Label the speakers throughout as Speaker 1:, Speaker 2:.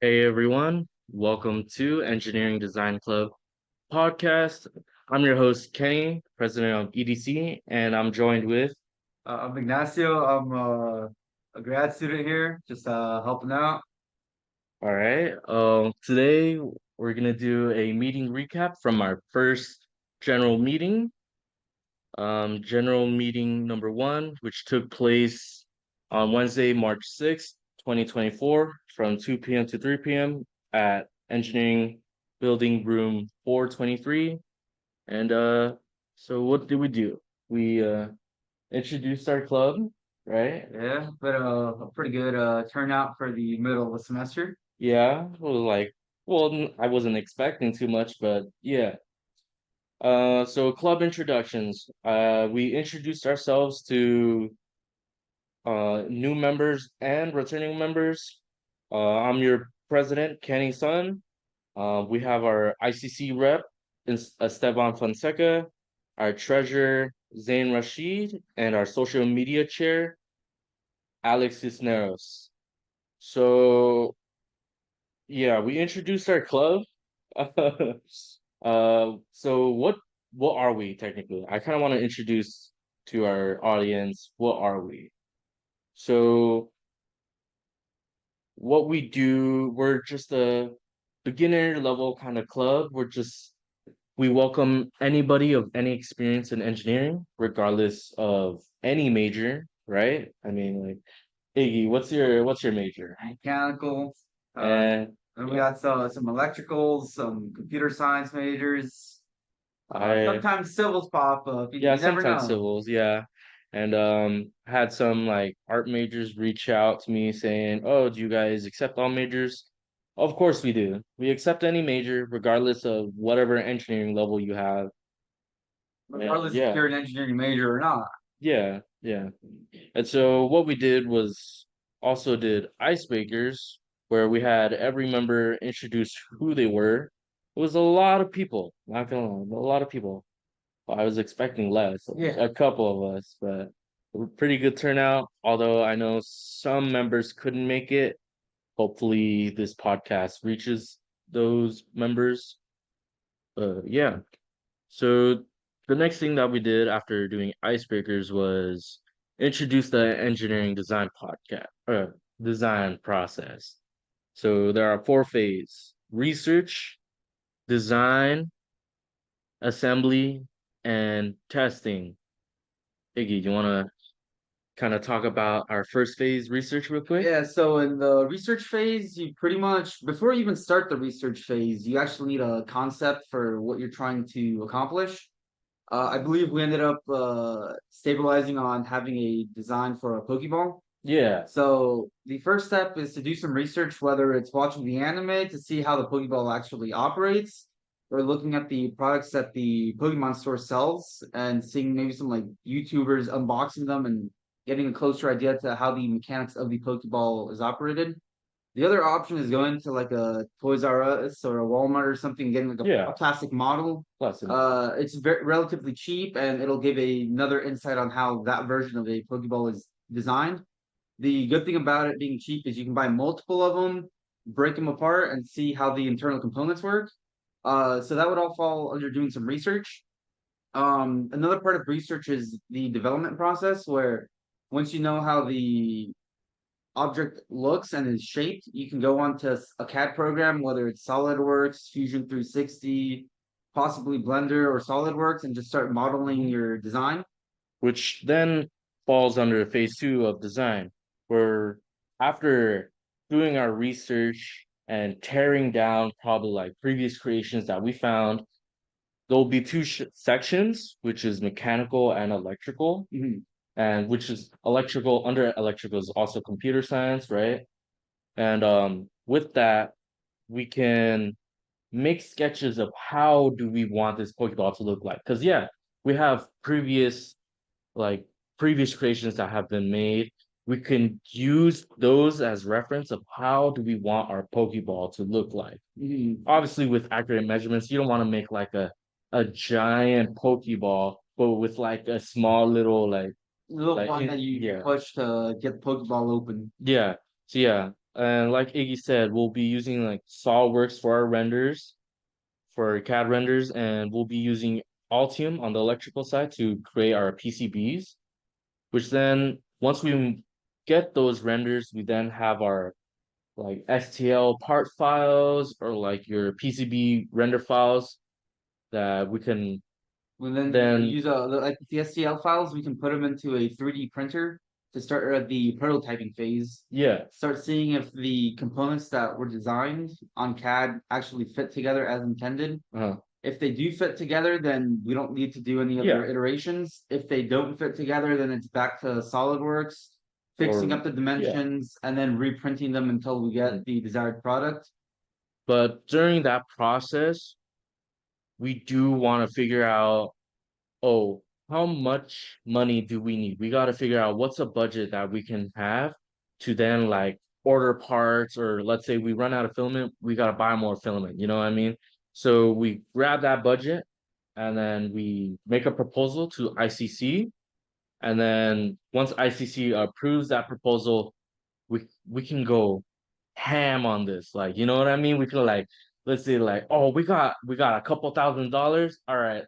Speaker 1: Hey everyone, welcome to Engineering Design Club podcast. I'm your host Kenny, president of EDC, and I'm joined with.
Speaker 2: I'm Ignacio. I'm a grad student here, just helping out.
Speaker 1: All right. Today we're gonna do a meeting recap from our first general meeting. General meeting number one, which took place on Wednesday, March 6th, 2024, from 2 p.m. to 3 p.m. at Engineering Building Room 423. And so what did we do? We introduced our club, right?
Speaker 2: Yeah, but a pretty good turnout for the middle of the semester.
Speaker 1: Yeah, it was like, well, I wasn't expecting too much, but yeah. So club introductions. We introduced ourselves to new members and returning members. I'm your president, Kenny Sun. We have our ICC rep, Esteban Fonseca, our treasurer, Zain Rashid, and our social media chair, Alex Cisneros. So, yeah, we introduced our club. So what are we technically? I kind of want to introduce to our audience what are we? So what we do, we're just a beginner level kind of club. We welcome anybody of any experience in engineering, regardless of any major, right? I mean, like Iggy, what's your major?
Speaker 2: Mechanical.
Speaker 1: And
Speaker 2: And we
Speaker 1: yeah,
Speaker 2: got some electricals, some computer science majors.
Speaker 1: I
Speaker 2: Sometimes civils pop up.
Speaker 1: yeah,
Speaker 2: You never
Speaker 1: sometimes
Speaker 2: know.
Speaker 1: civils, yeah. And had some like art majors reach out to me saying, "Oh, do you guys accept all majors?" Of course we do. We accept any major, regardless of whatever engineering level you have. And
Speaker 2: Regardless if
Speaker 1: yeah,
Speaker 2: you're an engineering major or not.
Speaker 1: yeah. And so what we did was also did icebreakers where we had every member introduce who they were. It was a lot of people, not gonna lie, a lot of people. Well, I was expecting less,
Speaker 2: Yeah.
Speaker 1: a couple of us, but a pretty good turnout. Although I know some members couldn't make it. Hopefully, this podcast reaches those members. Yeah. So the next thing that we did after doing icebreakers was introduce the engineering design podcast, design process. So there are four phases: research, design, assembly, and testing. Iggy, you want to kind of talk about our first phase research real quick?
Speaker 2: Yeah, so in the research phase, you pretty much, before you even start the research phase, you actually need a concept for what you're trying to accomplish. I believe we ended up stabilizing on having a design for a Pokeball.
Speaker 1: Yeah.
Speaker 2: So the first step is to do some research, whether it's watching the anime to see how the Pokeball actually operates, or looking at the products that the Pokemon store sells and seeing maybe some like YouTubers unboxing them and getting a closer idea to how the mechanics of the Pokeball is operated. The other option is going to like a Toys R Us or a Walmart or something, getting like a
Speaker 1: Yeah.
Speaker 2: plastic model.
Speaker 1: Lesson.
Speaker 2: It's very relatively cheap, and it'll give another insight on how that version of a Pokeball is designed. The good thing about it being cheap is you can buy multiple of them, break them apart, and see how the internal components work. So that would all fall under doing some research. Another part of research is the development process, where once you know how the object looks and is shaped, you can go on to a CAD program, whether it's SolidWorks, Fusion 360, possibly Blender or SolidWorks, and just start modeling your design.
Speaker 1: Which then falls under phase two of design, where after doing our research and tearing down probably like previous creations that we found, there'll be two sections, which is mechanical and electrical,
Speaker 2: Mhm.
Speaker 1: and which is electrical, under electrical is also computer science, right? And with that, we can make sketches of how do we want this Pokeball to look like. Because yeah, we have like previous creations that have been made. We can use those as reference of how do we want our Pokeball to look like.
Speaker 2: Mhm.
Speaker 1: Obviously, with accurate measurements, you don't want to make like a giant Pokeball, but with like a small little
Speaker 2: Little
Speaker 1: like
Speaker 2: button that you
Speaker 1: yeah.
Speaker 2: push to get the Pokeball open.
Speaker 1: Yeah. So yeah. And like Iggy said, we'll be using like SolidWorks for our renders, for our CAD renders, and we'll be using Altium on the electrical side to create our PCBs, which then once we get those renders, we then have our like STL part files or like your PCB render files that we can
Speaker 2: And then
Speaker 1: then
Speaker 2: use like the STL files, we can put them into a 3D printer to start the prototyping phase.
Speaker 1: yeah,
Speaker 2: Start seeing if the components that were designed on CAD actually fit together as intended.
Speaker 1: uh,
Speaker 2: If they do fit together, then we don't need to do any other
Speaker 1: yeah,
Speaker 2: iterations. If they don't fit together, then it's back to SolidWorks, fixing
Speaker 1: or
Speaker 2: up the
Speaker 1: yeah.
Speaker 2: dimensions, and then reprinting them until we
Speaker 1: Mm.
Speaker 2: get the desired product.
Speaker 1: But during that process, we do want to figure out, oh, how much money do we need? We got to figure out what's a budget that we can have to then like order parts, or let's say we run out of filament, we got to buy more filament, you know what I mean? So we grab that budget and then we make a proposal to ICC. And then once ICC approves that proposal, we can go ham on this. Like, you know what I mean? We can like, let's say like, oh, we got a couple $1,000. All right,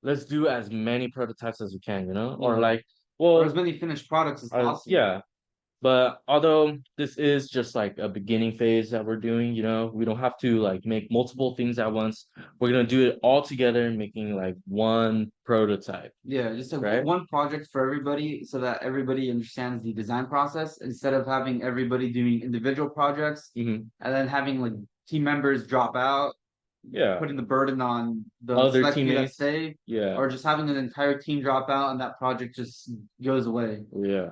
Speaker 1: let's do as many prototypes as we can, you know? Or
Speaker 2: Yeah.
Speaker 1: like,
Speaker 2: Or as
Speaker 1: well,
Speaker 2: many finished products as possible.
Speaker 1: yeah. But although this is just like a beginning phase that we're doing, you know, we don't have to like make multiple things at once. We're gonna do it all together, making like one prototype,
Speaker 2: Yeah, just have
Speaker 1: right?
Speaker 2: one project for everybody so that everybody understands the design process instead of having everybody doing individual projects
Speaker 1: Hmm.
Speaker 2: and then having like team members drop out,
Speaker 1: Yeah.
Speaker 2: putting the burden on the
Speaker 1: Other
Speaker 2: select few that
Speaker 1: teammates.
Speaker 2: stay,
Speaker 1: Yeah.
Speaker 2: or just having an entire team drop out and that project just goes away.
Speaker 1: Yeah.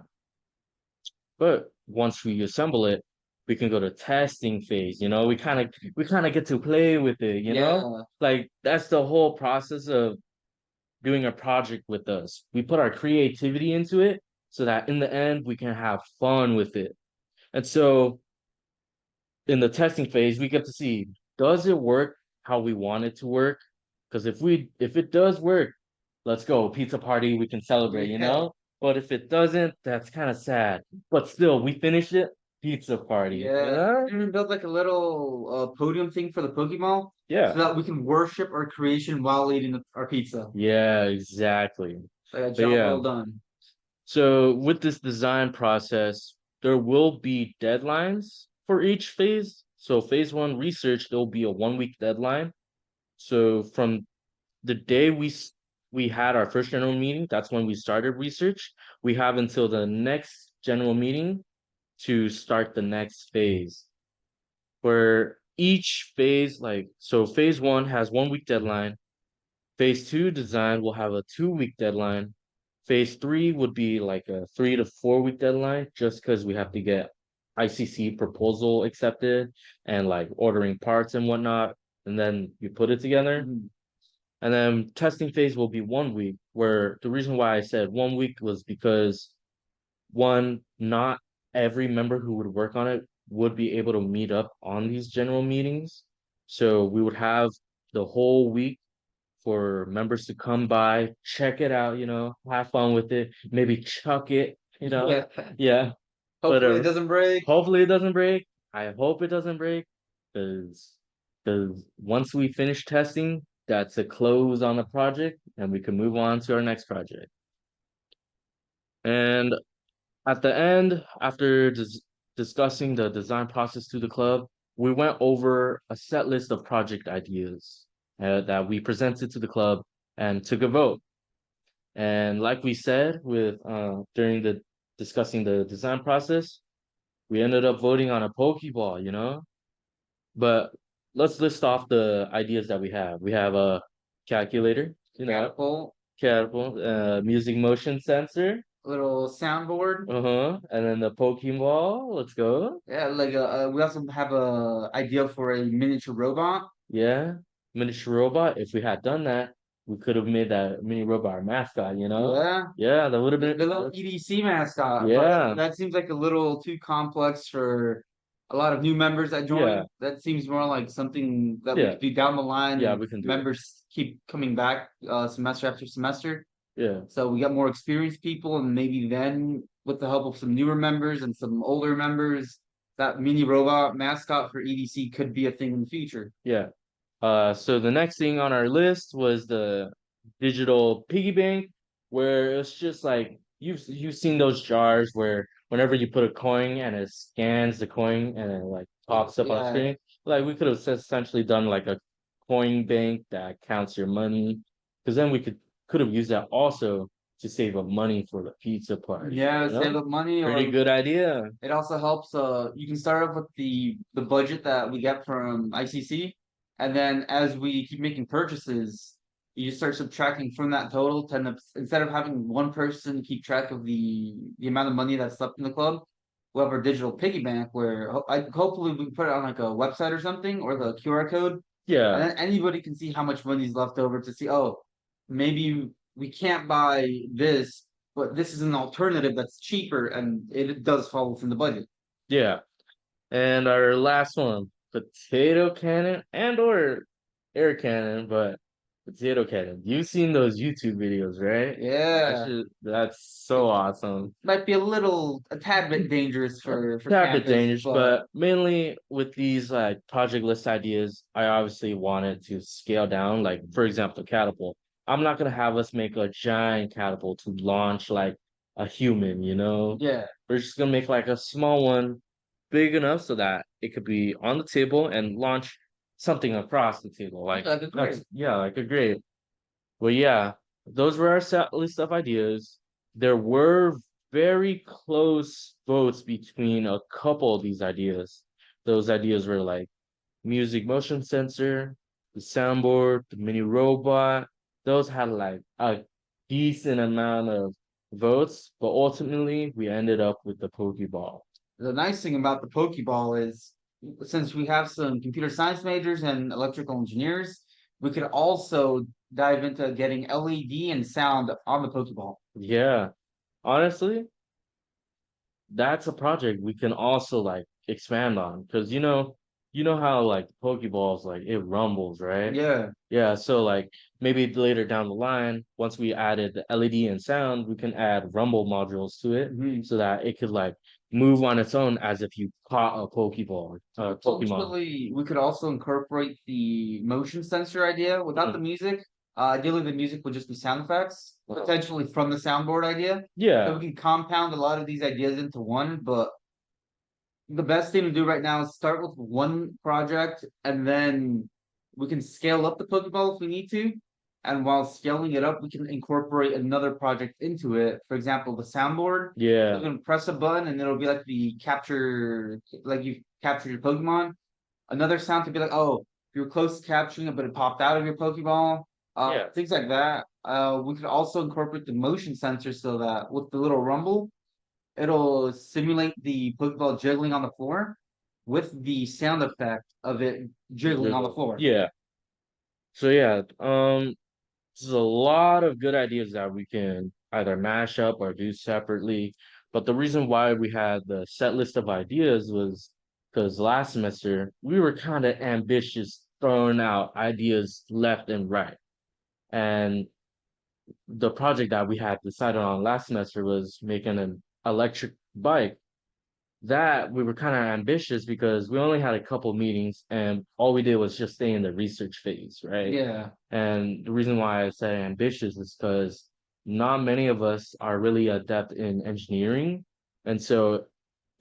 Speaker 1: But once we assemble it, we can go to testing phase, you know, we kind of get to play with it, you know?
Speaker 2: Yeah.
Speaker 1: Like that's the whole process of doing a project with us. We put our creativity into it so that in the end we can have fun with it. And so in the testing phase, we get to see, does it work how we want it to work? Because if it does work, let's go, pizza party, we can celebrate, you
Speaker 2: Yeah.
Speaker 1: know? But if it doesn't, that's kind of sad. But still, we finish it, pizza party, you
Speaker 2: Yeah.
Speaker 1: know?
Speaker 2: Even build like a little podium thing for the Pokemon so
Speaker 1: Yeah.
Speaker 2: that we can worship our creation while eating our pizza.
Speaker 1: Yeah, exactly.
Speaker 2: Like a
Speaker 1: But
Speaker 2: job
Speaker 1: yeah,
Speaker 2: well done.
Speaker 1: so with this design process, there will be deadlines for each phase. So phase one research, there'll be a 1 week deadline. So from the day we had our first general meeting, that's when we started research. We have until the next general meeting to start the next phase. For each phase, like so phase one has 1 week deadline. Phase two design will have a 2 week deadline. Phase three would be like a 3 to 4 week deadline, just because we have to get ICC proposal accepted and like ordering parts and whatnot, and then you put it together.
Speaker 2: Mhm.
Speaker 1: And then testing phase will be 1 week, where the reason why I said 1 week was because one, not every member who would work on it would be able to meet up on these general meetings. So we would have the whole week for members to come by, check it out, you know, have fun with it, maybe chuck it, you know.
Speaker 2: Yeah.
Speaker 1: Yeah. But
Speaker 2: Hopefully it doesn't break.
Speaker 1: hopefully it doesn't break. I hope it doesn't break because once we finish testing, that's a close on the project and we can move on to our next project. And at the end, after discussing the design process to the club, we went over a set list of project ideas that we presented to the club and took a vote. And like we said with during the discussing the design process, we ended up voting on a Pokeball, you know? But let's list off the ideas that we have. We have a calculator, you know,
Speaker 2: Catapult,
Speaker 1: catapult, music motion sensor,
Speaker 2: little soundboard.
Speaker 1: uh-huh, and then the Pokeball. Let's go.
Speaker 2: Yeah, like we also have a idea for a miniature robot.
Speaker 1: Yeah, miniature robot. If we had done that, we could have made that mini robot our mascot, you know?
Speaker 2: Yeah,
Speaker 1: Yeah, that would have
Speaker 2: the
Speaker 1: been
Speaker 2: little EDC mascot, but
Speaker 1: yeah,
Speaker 2: that seems like a little too complex for a lot of new members that
Speaker 1: yeah,
Speaker 2: join. That seems more like something that we
Speaker 1: yeah,
Speaker 2: could do down the line,
Speaker 1: yeah,
Speaker 2: and
Speaker 1: we can do it.
Speaker 2: members keep coming back semester after semester.
Speaker 1: Yeah,
Speaker 2: So we got more experienced people, and maybe then, with the help of some newer members and some older members, that mini robot mascot for EDC could be a thing in the future.
Speaker 1: Yeah. So the next thing on our list was the digital piggy bank, where it's just like you've seen those jars where whenever you put a coin and it scans the coin and it like pops up on
Speaker 2: Yeah,
Speaker 1: screen. Like we could have essentially done like a coin bank that counts your money, because then we could have used that also to save up money for the pizza party.
Speaker 2: yeah,
Speaker 1: You
Speaker 2: save
Speaker 1: know,
Speaker 2: up money,
Speaker 1: pretty
Speaker 2: or
Speaker 1: good idea.
Speaker 2: it also helps. You can start off with the budget that we get from ICC, and then as we keep making purchases, you start subtracting from that total. Instead of having one person keep track of the amount of money that's left in the club, we'll have our digital piggy bank where hopefully we can put it on like a website or something, or the QR code, and
Speaker 1: Yeah.
Speaker 2: then anybody can see how much money is left over to see. Oh, maybe we can't buy this, but this is an alternative that's cheaper and it does fall within the budget.
Speaker 1: Yeah. And our last one, potato cannon and or air cannon, but potato cannon. You've seen those YouTube videos, right?
Speaker 2: Yeah,
Speaker 1: That's
Speaker 2: it
Speaker 1: so awesome.
Speaker 2: might be a tad bit dangerous
Speaker 1: A
Speaker 2: for
Speaker 1: tad bit
Speaker 2: campus,
Speaker 1: dangerous,
Speaker 2: but
Speaker 1: but mainly with these like project list ideas, I obviously wanted to scale down. Like for example, catapult. I'm not gonna have us make a giant catapult to launch like a human, you know?
Speaker 2: yeah,
Speaker 1: We're just gonna make like a small one big enough so that it could be on the table and launch something across the table. Like
Speaker 2: like a
Speaker 1: that's
Speaker 2: great.
Speaker 1: yeah, like a great. Well, yeah, those were our set list of ideas. There were very close votes between a couple of these ideas. Those ideas were like music motion sensor, the soundboard, the mini robot. Those had like a decent amount of votes, but ultimately we ended up with the Pokeball.
Speaker 2: The nice thing about the Pokeball is since we have some computer science majors and electrical engineers, we could also dive into getting LED and sound on the Pokeball.
Speaker 1: Yeah, honestly, that's a project we can also like expand on because you know how like Pokeballs like it rumbles, right?
Speaker 2: Yeah.
Speaker 1: Yeah, so like maybe later down the line, once we added the LED and sound, we can add rumble modules to it
Speaker 2: Mhm.
Speaker 1: so that it could like move on its own as if you caught a Pokeball, Pokemon.
Speaker 2: Ultimately, we could also incorporate the motion sensor idea without the
Speaker 1: Mhm.
Speaker 2: music. Ideally, the music would just be sound effects, potentially from the soundboard idea. So
Speaker 1: Yeah,
Speaker 2: we can compound a lot of these ideas into one. But the best thing to do right now is start with one project, and then we can scale up the Pokeball if we need to. And while scaling it up, we can incorporate another project into it. For example, the soundboard. You
Speaker 1: yeah,
Speaker 2: can press a button, and it'll be like the capture, like you captured your Pokemon. Another sound could be like, oh, you were close to capturing it, but it popped out of your Pokeball.
Speaker 1: yeah,
Speaker 2: Things like that. We could also incorporate the motion sensor so that with the little rumble, it'll simulate the Pokeball jiggling on the floor with the sound effect of it jiggling on the floor.
Speaker 1: yeah. So yeah, there's a lot of good ideas that we can either mash up or do separately. But the reason why we had the set list of ideas was because last semester we were kind of ambitious, throwing out ideas left and right. And the project that we had decided on last semester was making an electric bike. That we were kind of ambitious because we only had a couple meetings and all we did was just stay in the research phase, right?
Speaker 2: Yeah.
Speaker 1: And the reason why I say ambitious is because not many of us are really adept in engineering. And so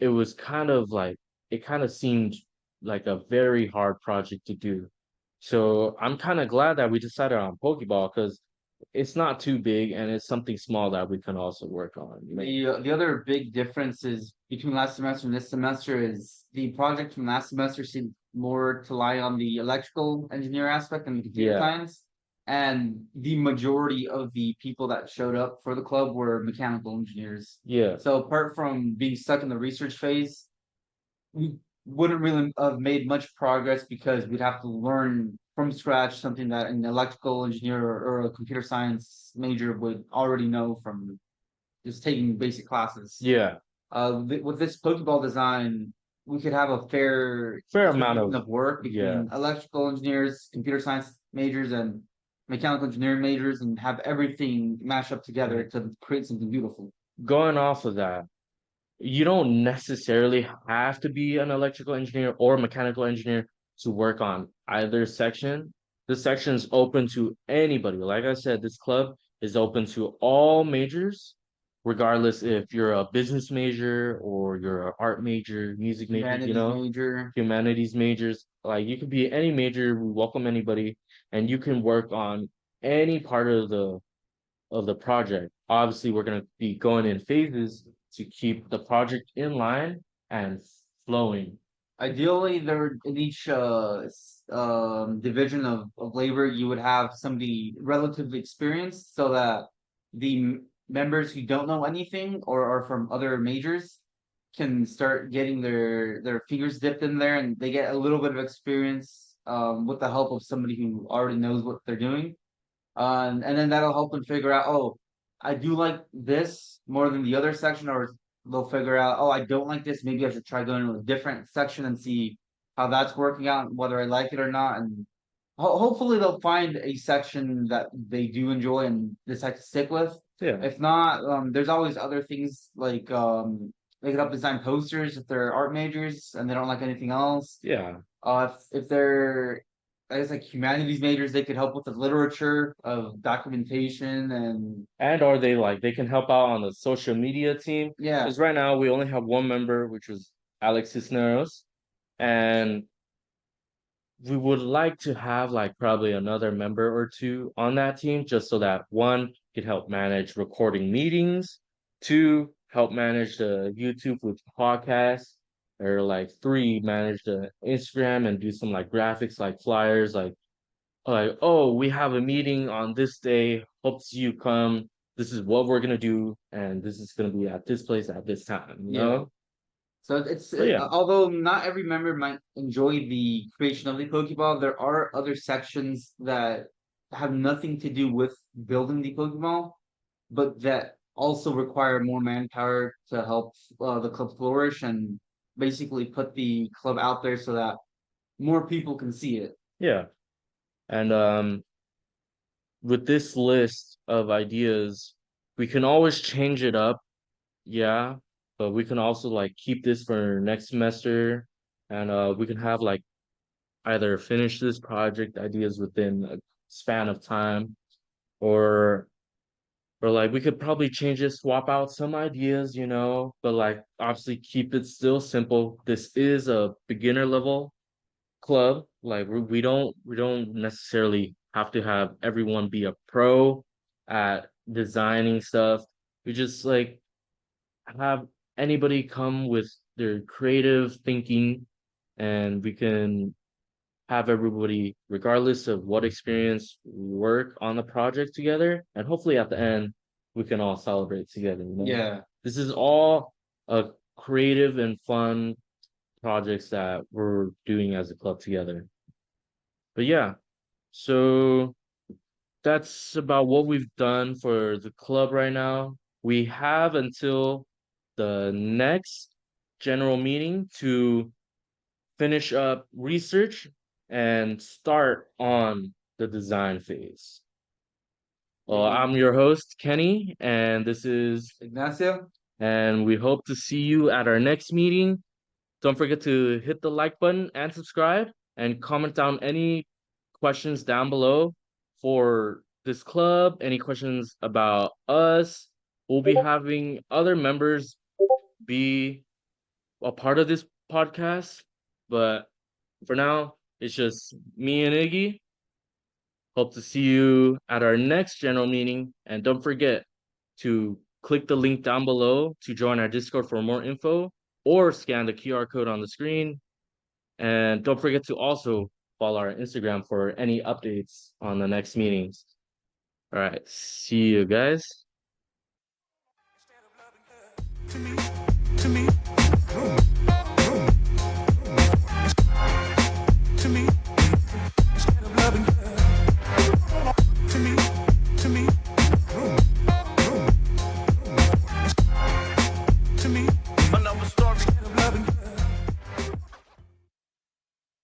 Speaker 1: it was kind of like, it kind of seemed like a very hard project to do. So I'm kind of glad that we decided on Pokeball because it's not too big and it's something small that we can also work on.
Speaker 2: The other big difference is between last semester and this semester is the project from last semester seemed more to lie on the electrical engineer aspect and the computer
Speaker 1: Yeah,
Speaker 2: science. And the majority of the people that showed up for the club were mechanical engineers.
Speaker 1: yeah,
Speaker 2: So apart from being stuck in the research phase, we wouldn't really have made much progress because we'd have to learn from scratch something that an electrical engineer or a computer science major would already know from just taking basic classes.
Speaker 1: yeah.
Speaker 2: With this Pokeball design, we could have a fair
Speaker 1: Fair amount
Speaker 2: distribution
Speaker 1: of,
Speaker 2: of work
Speaker 1: yeah.
Speaker 2: between electrical engineers, computer science majors, and mechanical engineering majors, and have everything mash up together to create something beautiful.
Speaker 1: Going off of that. you don't necessarily have to be an electrical engineer or mechanical engineer to work on either section. This section is open to anybody. Like I said, this club is open to all majors, regardless if you're a business major or you're an art major, music major,
Speaker 2: Humanities major.
Speaker 1: humanities majors. Like you could be any major, we welcome anybody, and you can work on any part of the project. Obviously, we're going to be going in phases to keep the project in line and flowing.
Speaker 2: Ideally, there in each division of labor, you would have somebody relatively experienced, so that the members who don't know anything or are from other majors can start getting their fingers dipped in there, and they get a little bit of experience with the help of somebody who already knows what they're doing. And then that'll help them figure out, oh, I do like this more than the other section, or they'll figure out, oh, I don't like this. Maybe I should try going to a different section and see how that's working out, whether I like it or not. And hopefully they'll find a section that they do enjoy and decide to stick with.
Speaker 1: Yeah.
Speaker 2: If not, there's always other things like they could help design posters if they're art majors and they don't like anything else.
Speaker 1: Yeah.
Speaker 2: If they're, I guess, like humanities majors, they could help with the literature of documentation
Speaker 1: And or they can help out on the social media team.
Speaker 2: yeah,
Speaker 1: Because right now we only have one member, which was Alex Cisneros. And we would like to have like probably another member or two on that team just so that one could help manage recording meetings, two help manage the YouTube with podcasts, or like three manage the Instagram and do some like graphics like flyers like oh we have a meeting on this day, hopes you come, this is what we're gonna do and this is gonna be at this place at this time, you
Speaker 2: yeah.
Speaker 1: know?
Speaker 2: So it's
Speaker 1: But yeah,
Speaker 2: although not every member might enjoy the creation of the Pokeball, there are other sections that have nothing to do with building the Pokeball, but that also require more manpower to help the club flourish and basically put the club out there so that more people can see it.
Speaker 1: yeah. And with this list of ideas, we can always change it up, yeah, but we can also like keep this for next semester, and we can have like either finish this project ideas within a span of time, or or like we could probably change it, swap out some ideas, but like obviously keep it still simple. This is a beginner level club. Like we don't necessarily have to have everyone be a pro at designing stuff. We just like have anybody come with their creative thinking, and we can have everybody, regardless of what experience, work on the project together, and hopefully at the end we can all celebrate together,
Speaker 2: Yeah.
Speaker 1: This is all a creative and fun projects that we're doing as a club together. But yeah, so that's about what we've done for the club right now. We have until the next general meeting to finish up research and start on the design phase. I'm your host, Kenny, and this is,
Speaker 2: Ignacio?
Speaker 1: and we hope to see you at our next meeting. Don't forget to hit the like button and subscribe, and comment down any questions down below for this club, any questions about us. We'll be having other members be a part of this podcast, but for now, it's just me and Iggy. Hope to see you at our next general meeting, and don't forget to click the link down below to join our Discord for more info, or scan the QR code on the screen. And don't forget to also follow our Instagram for any updates on the next meetings. All right, see you guys.